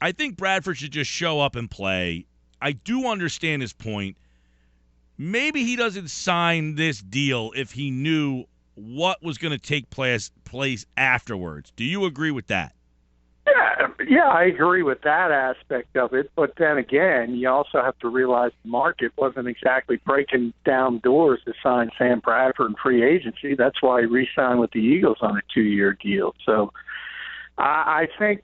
I think Bradford should just show up and play. I do understand his point. Maybe he doesn't sign this deal if he knew what was going to take place afterwards. Do you agree with that? Yeah, I agree with that aspect of it. But then again, you also have to realize the market wasn't exactly breaking down doors to sign Sam Bradford in free agency. That's why he re-signed with the Eagles on a 2-year deal. So I think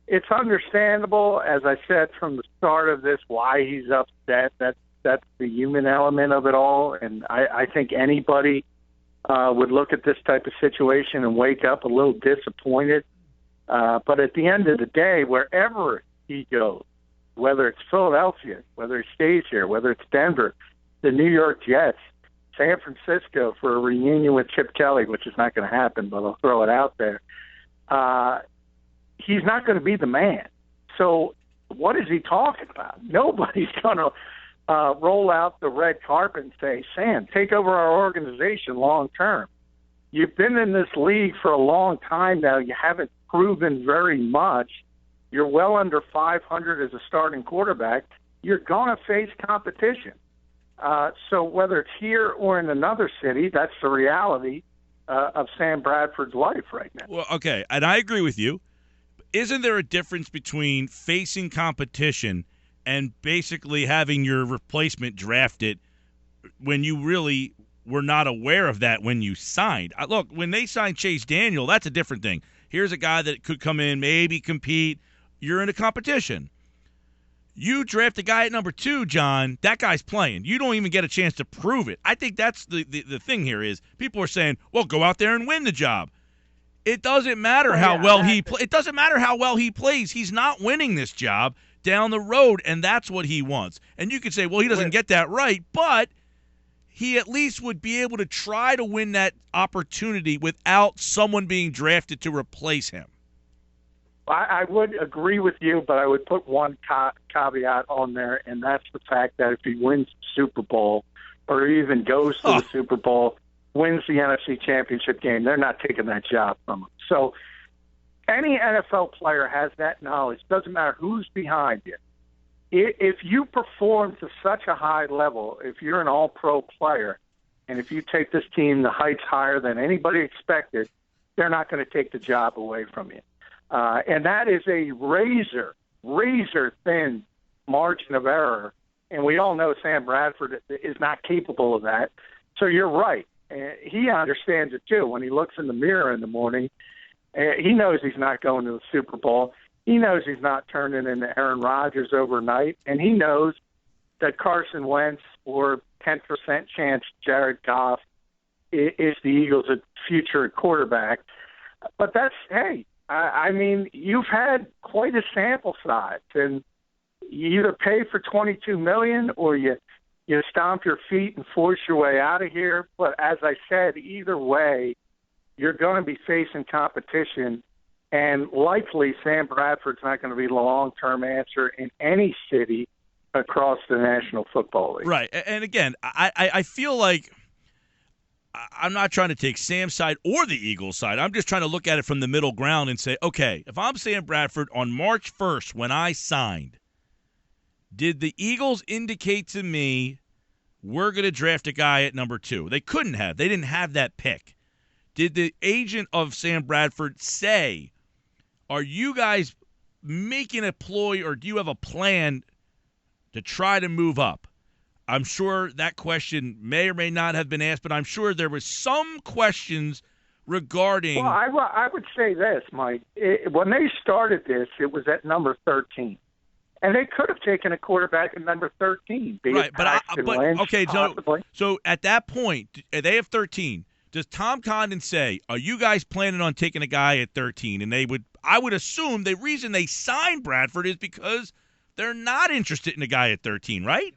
it's understandable, as I said from the start of this, why he's upset. That's the human element of it all. And I think anybody would look at this type of situation and wake up a little disappointed. But at the end of the day, wherever he goes, whether it's Philadelphia, whether he stays here, whether it's Denver, the New York Jets, San Francisco for a reunion with Chip Kelly, which is not going to happen, but I'll throw it out there, he's not going to be the man. So what is he talking about? Nobody's going to roll out the red carpet and say, Sam, take over our organization long term. You've been in this league for a long time now. You haven't proven very much. You're well under 500 as a starting quarterback. You're going to face competition. So whether it's here or in another city, that's the reality of Sam Bradford's life right now. Well, okay, and I agree with you. Isn't there a difference between facing competition and basically having your replacement drafted when you really were not aware of that when you signed? Look, when they signed Chase Daniel, that's a different thing. Here's a guy that could come in, maybe compete. You're in a competition. You draft a guy at number 2, John, that guy's playing. You don't even get a chance to prove it. I think that's the thing here is people are saying, well, go out there and win the job. It doesn't matter how well he plays. It doesn't matter how well he plays. He's not winning this job down the road, and that's what he wants. And you could say, well, he doesn't get that right, but he at least would be able to try to win that opportunity without someone being drafted to replace him. I would agree with you, but I would put one caveat on there, and that's the fact that if he wins the Super Bowl or even goes to the Super Bowl, wins the NFC Championship game, they're not taking that job from him. So any NFL player has that knowledge. Doesn't matter who's behind you. If you perform to such a high level, if you're an all-pro player, and if you take this team to heights higher than anybody expected, they're not going to take the job away from you. And that is a razor-thin margin of error. And we all know Sam Bradford is not capable of that. So you're right. He understands it, too. When he looks in the mirror in the morning, he knows he's not going to the Super Bowl. He knows he's not turning into Aaron Rodgers overnight. And he knows that Carson Wentz or 10% chance Jared Goff is the Eagles' future quarterback. But that's, hey, I mean, you've had quite a sample size. And you either pay for $22 million or you stomp your feet and force your way out of here. But as I said, either way, you're going to be facing competition. And likely Sam Bradford's not going to be the long-term answer in any city across the National Football League. Right. And again, I feel like I'm not trying to take Sam's side or the Eagles' side. I'm just trying to look at it from the middle ground and say, okay, if I'm Sam Bradford on March 1st when I signed, did the Eagles indicate to me we're going to draft a guy at number 2? They couldn't have. They didn't have that pick. Did the agent of Sam Bradford say, are you guys making a ploy or do you have a plan to try to move up? I'm sure that question may or may not have been asked, but I'm sure there was some questions regarding. Well, I would say this, Mike. When they started this, it was at number 13. And they could have taken a quarterback at number 13. Right, but Lynch, okay, possibly. So at that point, they have 13. Does Tom Condon say, are you guys planning on taking a guy at 13? And I would assume the reason they signed Bradford is because they're not interested in a guy at 13, right?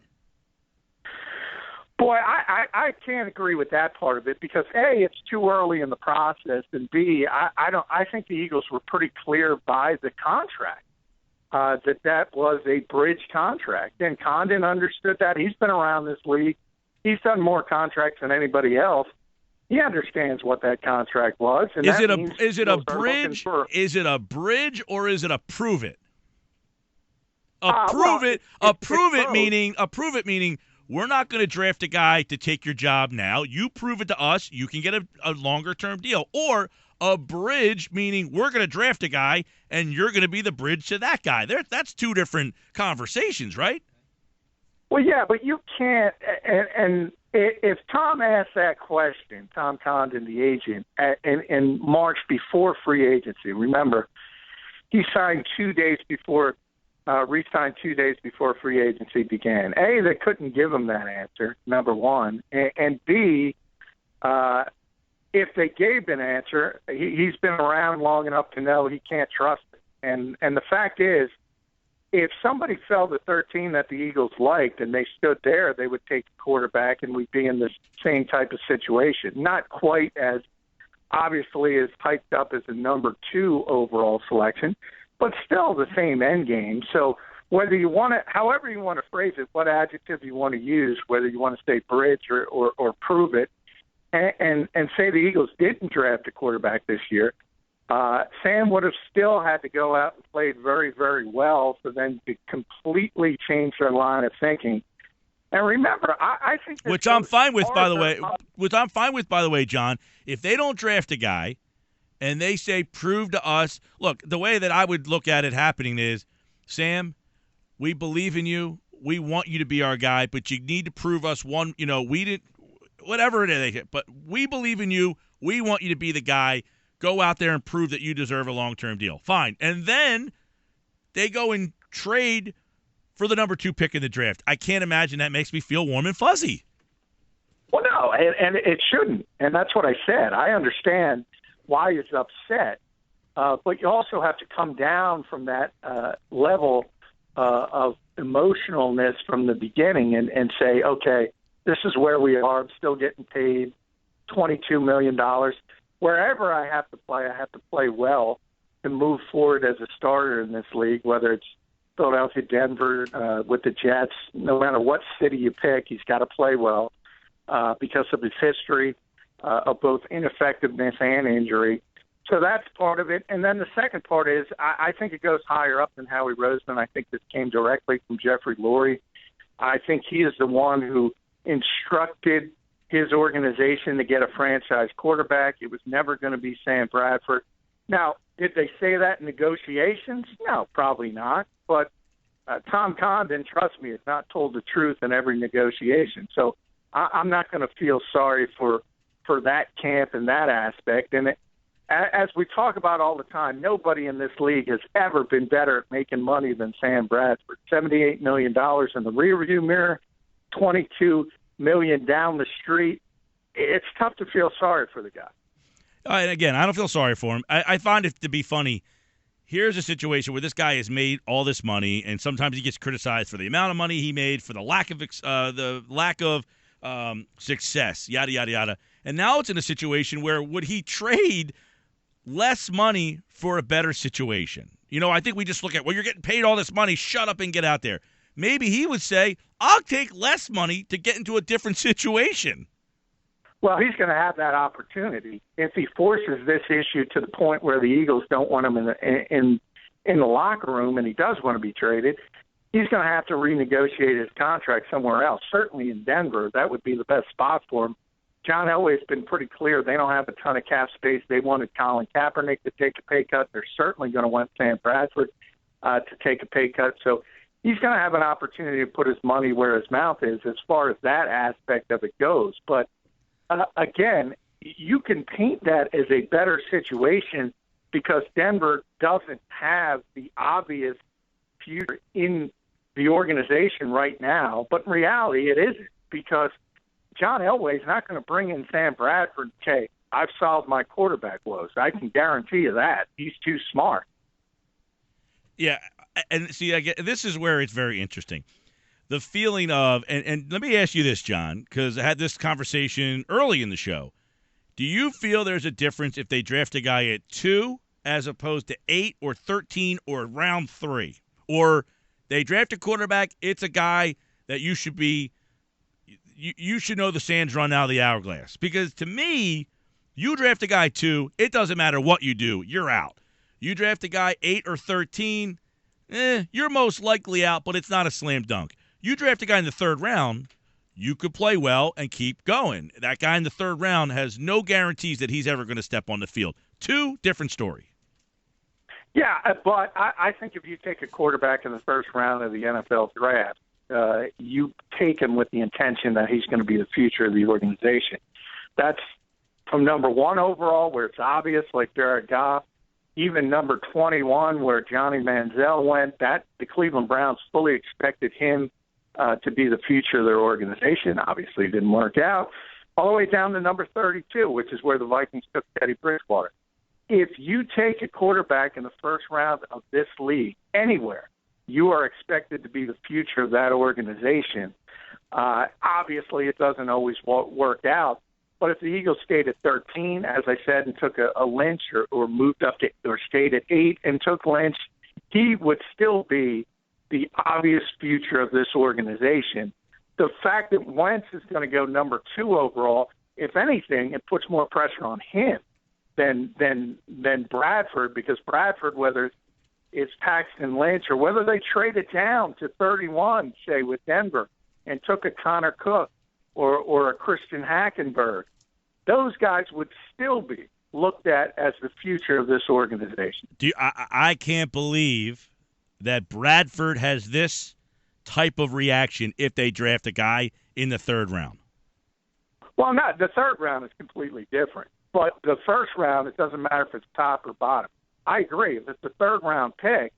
Boy, I can't agree with that part of it because A, it's too early in the process, and B, I think the Eagles were pretty clear by the contract that was a bridge contract, and Condon understood that. He's been around this league. He's done more contracts than anybody else. He understands what that contract was. And is it a bridge? Is it a bridge or is it a prove it? Approve it meaning we're not going to draft a guy to take your job now. You prove it to us. You can get a longer-term deal. Or a bridge, meaning we're going to draft a guy, and you're going to be the bridge to that guy. That's two different conversations, right? Well, yeah, but you can't. And if Tom asked that question, Tom Condon, the agent, in March before free agency, remember, he signed 2 days before, re-signed 2 days before free agency began. A, they couldn't give him that answer, number one. And B, if they gave an answer, he's been around long enough to know he can't trust it. And the fact is, if somebody fell to 13 that the Eagles liked and they stood there, they would take the quarterback and we'd be in the same type of situation. Not quite as obviously as hyped up as a number 2 overall selection, but still the same end game. So whether you want to, however you want to phrase it, what adjective you want to use, whether you want to say bridge or prove it, and say the Eagles didn't draft a quarterback this year, Sam would have still had to go out and played very, very well for them to completely change their line of thinking. And remember, I think which I'm fine with, by the way. Which I'm fine with, by the way, John. If they don't draft a guy, and they say prove to us, look, the way that I would look at it happening is, Sam, we believe in you. We want you to be our guy, but you need to prove us one. You know, we didn't, whatever it is, but we believe in you. We want you to be the guy. Go out there and prove that you deserve a long-term deal. Fine. And then they go and trade for the number 2 pick in the draft. I can't imagine that makes me feel warm and fuzzy. Well, no, and it shouldn't. And that's what I said. I understand why he's upset. But you also have to come down from that level of emotionalness from the beginning and say, okay, this is where we are. I'm still getting paid $22 million. Wherever I have to play well to move forward as a starter in this league, whether it's Philadelphia, Denver, with the Jets. No matter what city you pick, he's got to play well because of his history of both ineffectiveness and injury. So that's part of it. And then the second part is I think it goes higher up than Howie Roseman. I think this came directly from Jeffrey Lurie. I think he is the one who instructed his organization to get a franchise quarterback. It was never going to be Sam Bradford. Now, did they say that in negotiations? No, probably not. But Tom Condon, trust me, has not told the truth in every negotiation. So I'm not going to feel sorry for that camp and that aspect. And as we talk about all the time, nobody in this league has ever been better at making money than Sam Bradford. $78 million in the rearview mirror, $22 million down the street. It's tough to feel sorry for the guy. And again, I don't feel sorry for him. I find it to be funny. Here's a situation where this guy has made all this money, and sometimes he gets criticized for the amount of money he made, for the lack of success, yada yada yada. And now it's in a situation where would he trade less money for a better situation? You know, I think we just look at, well, you're getting paid all this money, shut up and get out there. Maybe he would say, I'll take less money to get into a different situation. Well, he's going to have that opportunity if he forces this issue to the point where the Eagles don't want him in the locker room and he does want to be traded. He's going to have to renegotiate his contract somewhere else, certainly in Denver. That would be the best spot for him. John Elway's been pretty clear they don't have a ton of cap space. They wanted Colin Kaepernick to take a pay cut. They're certainly going to want Sam Bradford to take a pay cut. So he's going to have an opportunity to put his money where his mouth is as far as that aspect of it goes. But again, you can paint that as a better situation because Denver doesn't have the obvious future in the organization right now. But in reality, it isn't because John Elway's not going to bring in Sam Bradford. Okay, I've solved my quarterback woes. I can guarantee you that. He's too smart. Yeah, and see, this is where it's very interesting. The feeling of, and let me ask you this, John, because I had this conversation early in the show. Do you feel there's a difference if they draft a guy at 2 as opposed to 8 or 13 or round 3? Or they draft a quarterback, it's a guy that you should be, you should know the sands run out of the hourglass. Because to me, you draft a guy 2, it doesn't matter what you do, you're out. You draft a guy 8 or 13, you're most likely out, but it's not a slam dunk. You draft a guy in the third round, you could play well and keep going. That guy in the third round has no guarantees that he's ever going to step on the field. Two, different story. Yeah, but I think if you take a quarterback in the first round of the NFL draft, you take him with the intention that he's going to be the future of the organization. That's from number 1 overall, where it's obvious, like Jared Goff, even number 21, where Johnny Manziel went. That the Cleveland Browns fully expected him to be the future of their organization. Obviously, it didn't work out. All the way down to number 32, which is where the Vikings took Teddy Bridgewater. If you take a quarterback in the first round of this league anywhere, you are expected to be the future of that organization. Obviously, it doesn't always work out. But if the Eagles stayed at 13, as I said, and took a Lynch or moved up to or stayed at 8 and took Lynch, he would still be the obvious future of this organization. The fact that Wentz is going to go number 2 overall, if anything, it puts more pressure on him than Bradford, because Bradford, whether it's Paxton Lynch or whether they trade it down to 31, say, with Denver, and took a Connor Cook or a Christian Hackenberg, those guys would still be looked at as the future of this organization. I can't believe that Bradford has this type of reaction if they draft a guy in the third round. Well, not the third round is completely different. But the first round, it doesn't matter if it's top or bottom. I agree. If it's the third-round pick,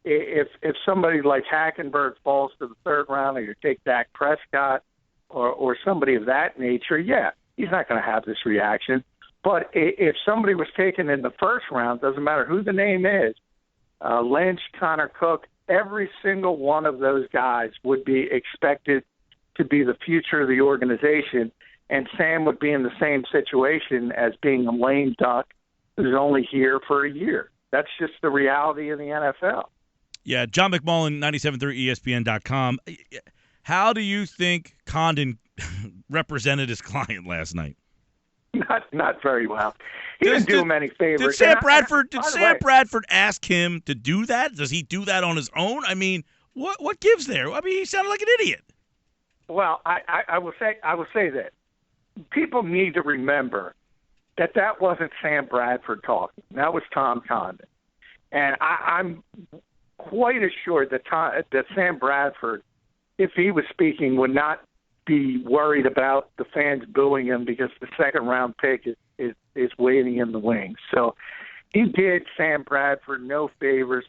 if somebody like Hackenberg falls to the third round, or you take Dak Prescott or somebody of that nature, yeah, he's not going to have this reaction. But if somebody was taken in the first round, doesn't matter who the name is, Lynch, Connor Cook, every single one of those guys would be expected to be the future of the organization. And Sam would be in the same situation as being a lame duck who's only here for a year. That's just the reality of the NFL. Yeah, John McMullen, 97.3 ESPN.com. How do you think Condon represented his client last night? Not very well. He didn't do him any favors. Did Sam Bradford ask him to do that? Does he do that on his own? I mean, what gives there? I mean, he sounded like an idiot. Well, I will say this. People need to remember that wasn't Sam Bradford talking. That was Tom Condon. And I'm quite assured that Sam Bradford, if he was speaking, would not be worried about the fans booing him because the second-round pick is waiting in the wings. So he did Sam Bradford no favors.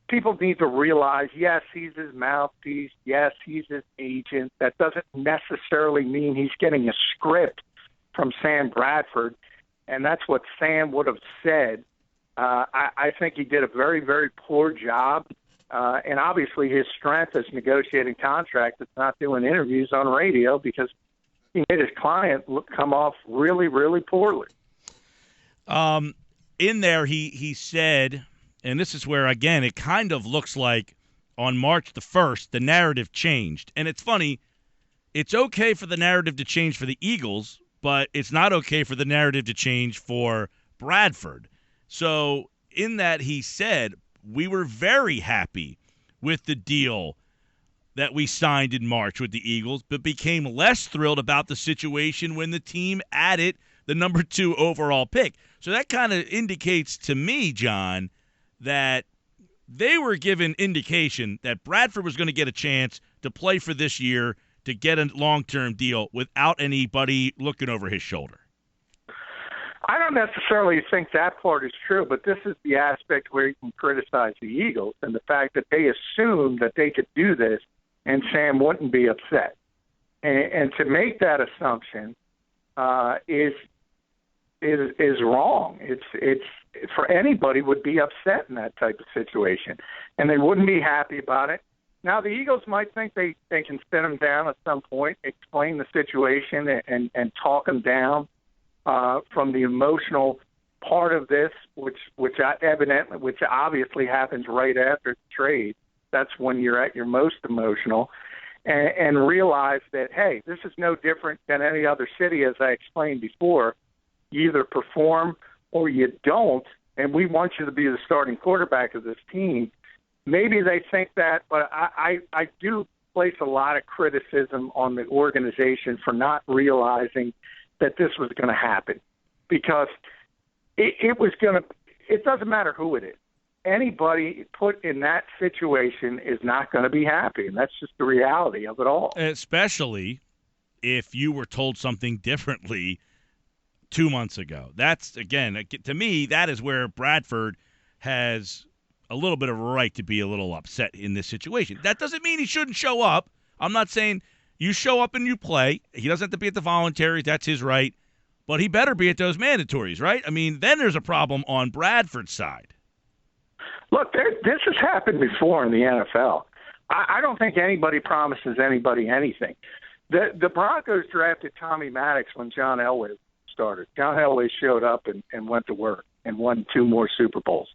People need to realize, yes, he's his mouthpiece. Yes, he's his agent. That doesn't necessarily mean he's getting a script from Sam Bradford, and that's what Sam would have said. I think he did a very, very poor job, and obviously his strength is negotiating contracts. It's not doing interviews on radio because he made his client come off really, really poorly. In there, he said, and this is where, again, it kind of looks like on March the 1st, the narrative changed. And it's funny, it's okay for the narrative to change for the Eagles, but it's not okay for the narrative to change for Bradford. So in that, he said, we were very happy with the deal that we signed in March with the Eagles, but became less thrilled about the situation when the team added the number 2 overall pick. So that kind of indicates to me, John, that they were given indication that Bradford was going to get a chance to play for this year, to get a long-term deal without anybody looking over his shoulder. I don't necessarily think that part is true, but this is the aspect where you can criticize the Eagles and the fact that they assumed that they could do this and Sam wouldn't be upset. And to make that assumption is wrong. It's for anybody would be upset in that type of situation, and they wouldn't be happy about it. Now, the Eagles might think they can sit him down at some point, explain the situation, and talk him down from the emotional part of this, which obviously happens right after the trade. That's when you're at your most emotional, and realize that, hey, this is no different than any other city, as I explained before. You either perform or you don't, and we want you to be the starting quarterback of this team. maybe they think that, but I do place a lot of criticism on the organization for not realizing that this was going to happen, because it was going to – it doesn't matter who it is. Anybody put in that situation is not going to be happy, and that's just the reality of it all. Especially if you were told something differently 2 months ago. That's, again, to me, that is where Bradford has a little bit of a right to be a little upset in this situation. That doesn't mean he shouldn't show up. I'm not saying you show up and you play. He doesn't have to be at the voluntaries. That's his right. But he better be at those mandatories, right? I mean, then there's a problem on Bradford's side. Look, this has happened before in the NFL. I don't think anybody promises anybody anything. The Broncos drafted Tommy Maddox when John Elway started. John Elway showed up and went to work and won 2 more Super Bowls.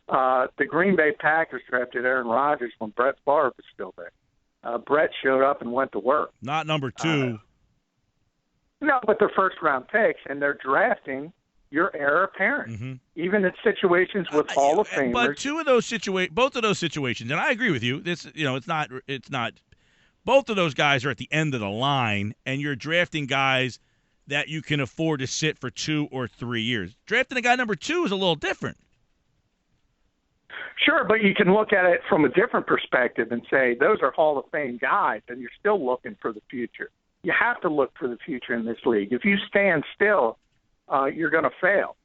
The Green Bay Packers drafted Aaron Rodgers when Brett Favre was still there. Brett showed up and went to work. Not number 2. No, but they're first-round picks, and they're drafting your heir apparent, even in situations with Hall of Famers. But both of those situations, and I agree with you. This, it's not. Both of those guys are at the end of the line, and you're drafting guys that you can afford to sit for 2 or 3 years. Drafting a guy number 2 is a little different. Sure, but you can look at it from a different perspective and say those are Hall of Fame guys, and you're still looking for the future. You have to look for the future in this league. If you stand still, you're going to fail.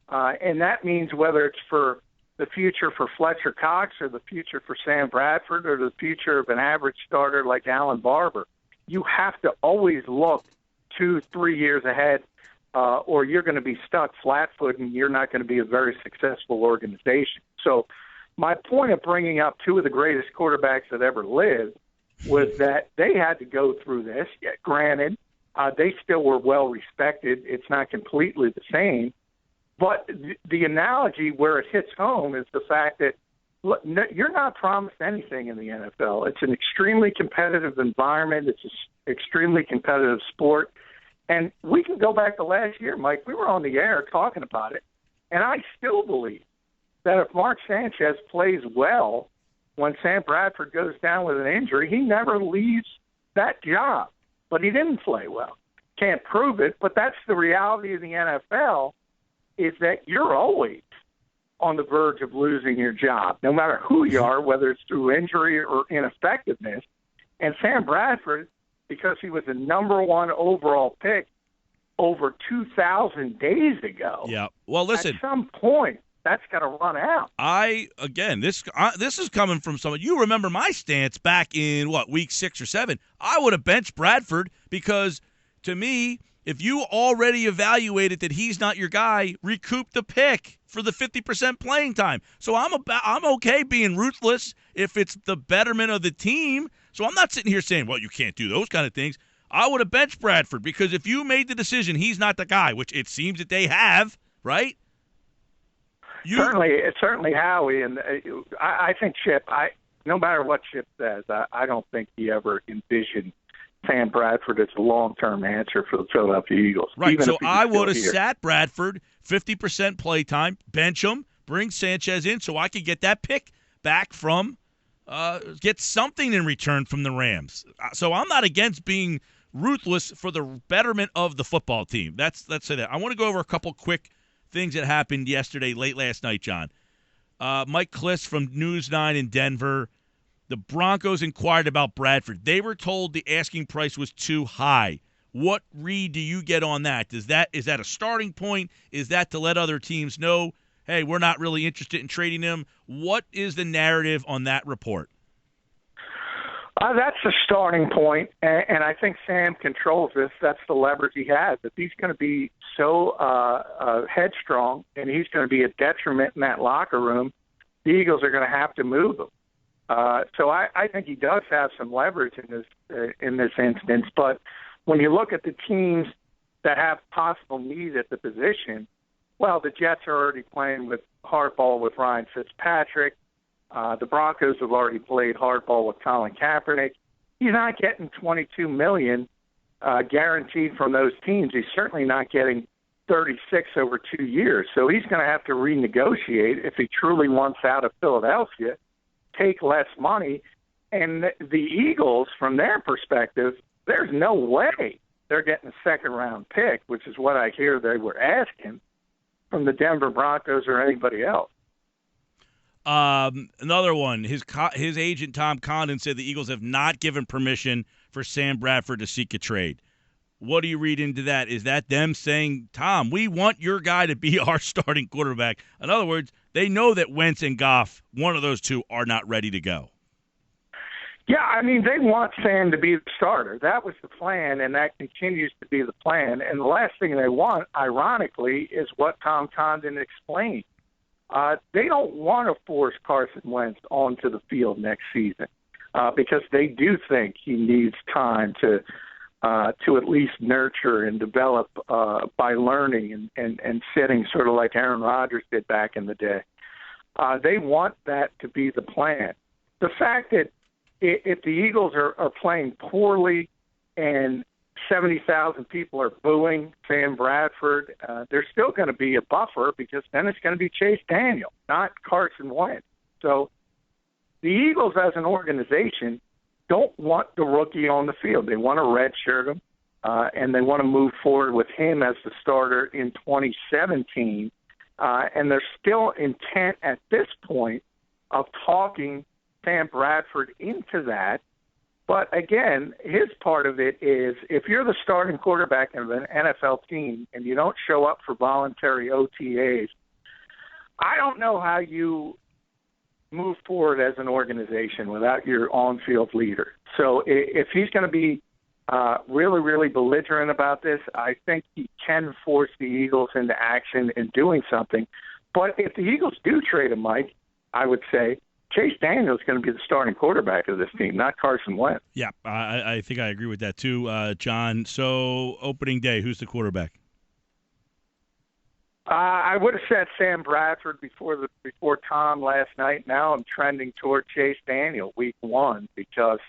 And that means whether it's for the future for Fletcher Cox or the future for Sam Bradford or the future of an average starter like Alan Barber, you have to always look 2-3 years ahead, or you're going to be stuck flat-footed and you're not going to be a very successful organization. So my point of bringing up 2 of the greatest quarterbacks that ever lived was that they had to go through this. Yeah, granted, they still were well respected. It's not completely the same. But the analogy where it hits home is the fact that look, you're not promised anything in the NFL. It's an extremely competitive environment. It's an extremely competitive sport. And we can go back to last year, Mike. We were on the air talking about it. And I still believe that if Mark Sanchez plays well when Sam Bradford goes down with an injury, he never leaves that job. But he didn't play well. Can't prove it, but that's the reality of the NFL, is that you're always on the verge of losing your job, no matter who you are, whether it's through injury or ineffectiveness. And Sam Bradford, because he was the number 1 overall pick over 2,000 days ago. Yeah. Well, listen. At some point, that's got to run out. This is coming from someone. You remember my stance back in, week 6 or 7. I would have benched Bradford because, to me, if you already evaluated that he's not your guy, recoup the pick for the 50% playing time. So I'm okay being ruthless if it's the betterment of the team. So I'm not sitting here saying, well, you can't do those kind of things. I would have benched Bradford because if you made the decision he's not the guy, which it seems that they have, right? Certainly Howie, and I think Chip, no matter what Chip says, I don't think he ever envisioned Sam Bradford as a long-term answer for the Philadelphia Eagles. Right, so I would have sat Bradford, 50% playtime, bench him, bring Sanchez in so I could get that pick back from, get something in return from the Rams. So I'm not against being ruthless for the betterment of the football team. Let's say that. I want to go over a couple quick things that happened yesterday, late last night, John. Mike Kliss from News 9 in Denver. The Broncos inquired about Bradford. They were told the asking price was too high. What read do you get on that? Is that a starting point? Is that to let other teams know, hey, we're not really interested in trading him? What is the narrative on that report? That's the starting point, and I think Sam controls this. That's the leverage he has. If he's going to be so headstrong and he's going to be a detriment in that locker room, the Eagles are going to have to move him. So I think he does have some leverage in this instance. But when you look at the teams that have possible need at the position, well, the Jets are already playing with hardball with Ryan Fitzpatrick. The Broncos have already played hardball with Colin Kaepernick. He's not getting $22 million guaranteed from those teams. He's certainly not getting 36 over 2 years. So he's going to have to renegotiate if he truly wants out of Philadelphia take less money. And the Eagles, from their perspective, there's no way they're getting a second-round pick, which is what I hear they were asking from the Denver Broncos or anybody else. Another one. His agent, Tom Condon, said the Eagles have not given permission for Sam Bradford to seek a trade. What do you read into that? Is that them saying, Tom, we want your guy to be our starting quarterback? In other words, they know that Wentz and Goff, one of those two, are not ready to go. Yeah, I mean, they want Sam to be the starter. That was the plan, and that continues to be the plan. And the last thing they want, ironically, is what Tom Condon explained. They don't want to force Carson Wentz onto the field next season because they do think he needs time to at least nurture and develop by learning and sitting, sort of like Aaron Rodgers did back in the day. They want that to be the plan. The fact that if the Eagles are playing poorly and 70,000 people are booing Sam Bradford, there's still going to be a buffer because then it's going to be Chase Daniel, not Carson Wentz. So the Eagles as an organization don't want the rookie on the field. They want to redshirt him, and they want to move forward with him as the starter in 2017. And they're still intent at this point of talking Sam Bradford into that. But again, his part of it is if you're the starting quarterback of an NFL team and you don't show up for voluntary OTAs, I don't know how you move forward as an organization without your on-field leader. So if he's going to be really, really belligerent about this, I think he can force the Eagles into action in doing something. But if the Eagles do trade him, Mike, I would say Chase Daniel is going to be the starting quarterback of this team, not Carson Wentz. Yeah, I think I agree with that too, John. So opening day, who's the quarterback? I would have said Sam Bradford before Tom last night. Now I'm trending toward Chase Daniel week one because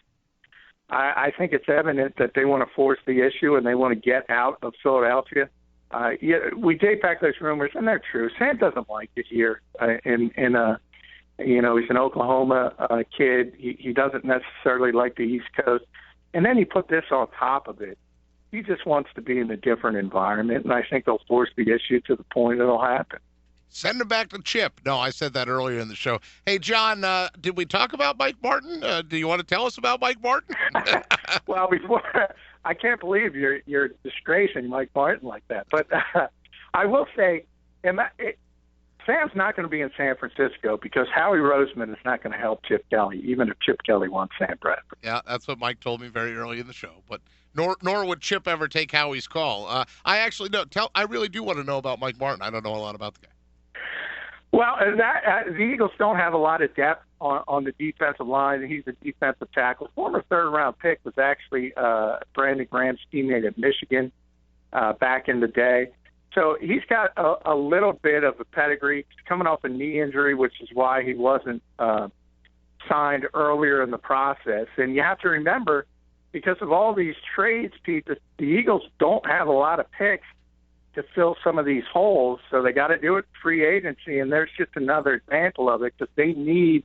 I think it's evident that they want to force the issue and they want to get out of Philadelphia. We date back those rumors, and they're true. Sam doesn't like it here he's an Oklahoma kid. He doesn't necessarily like the East Coast. And then you put this on top of it. He just wants to be in a different environment, and I think they'll force the issue to the point it'll happen. Send him back to Chip. No, I said that earlier in the show. Hey, John, did we talk about Mike Martin? Do you want to tell us about Mike Martin? Well, I can't believe you're disgracing Mike Martin like that. But I will say, Sam's not going to be in San Francisco because Howie Roseman is not going to help Chip Kelly, even if Chip Kelly wants Sam Bradford. Yeah, that's what Mike told me very early in the show. But nor would Chip ever take Howie's call. I actually don't. I really do want to know about Mike Martin. I don't know a lot about the guy. Well, the Eagles don't have a lot of depth on the defensive line. He's a defensive tackle. Former third-round pick was actually Brandon Graham's teammate at Michigan back in the day. So he's got a little bit of a pedigree. He's coming off a knee injury, which is why he wasn't signed earlier in the process. And you have to remember, because of all these trades, Pete, the Eagles don't have a lot of picks to fill some of these holes, so they got to do it free agency. And there's just another example of it because they need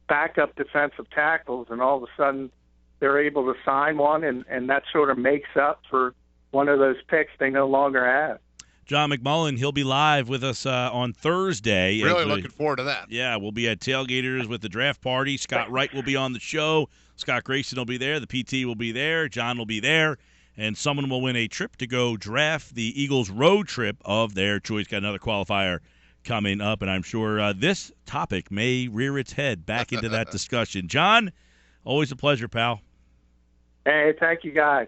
backup defensive tackles, and all of a sudden they're able to sign one, and that sort of makes up for one of those picks they no longer have. John McMullen, he'll be live with us on Thursday. Really looking forward to that. Yeah, we'll be at Tailgaters with the draft party. Scott Wright will be on the show. Scott Grayson will be there. The PT will be there. John will be there. And someone will win a trip to go draft the Eagles road trip of their choice. Got another qualifier coming up, and I'm sure this topic may rear its head back into that discussion. John, always a pleasure, pal. Hey, thank you, guys.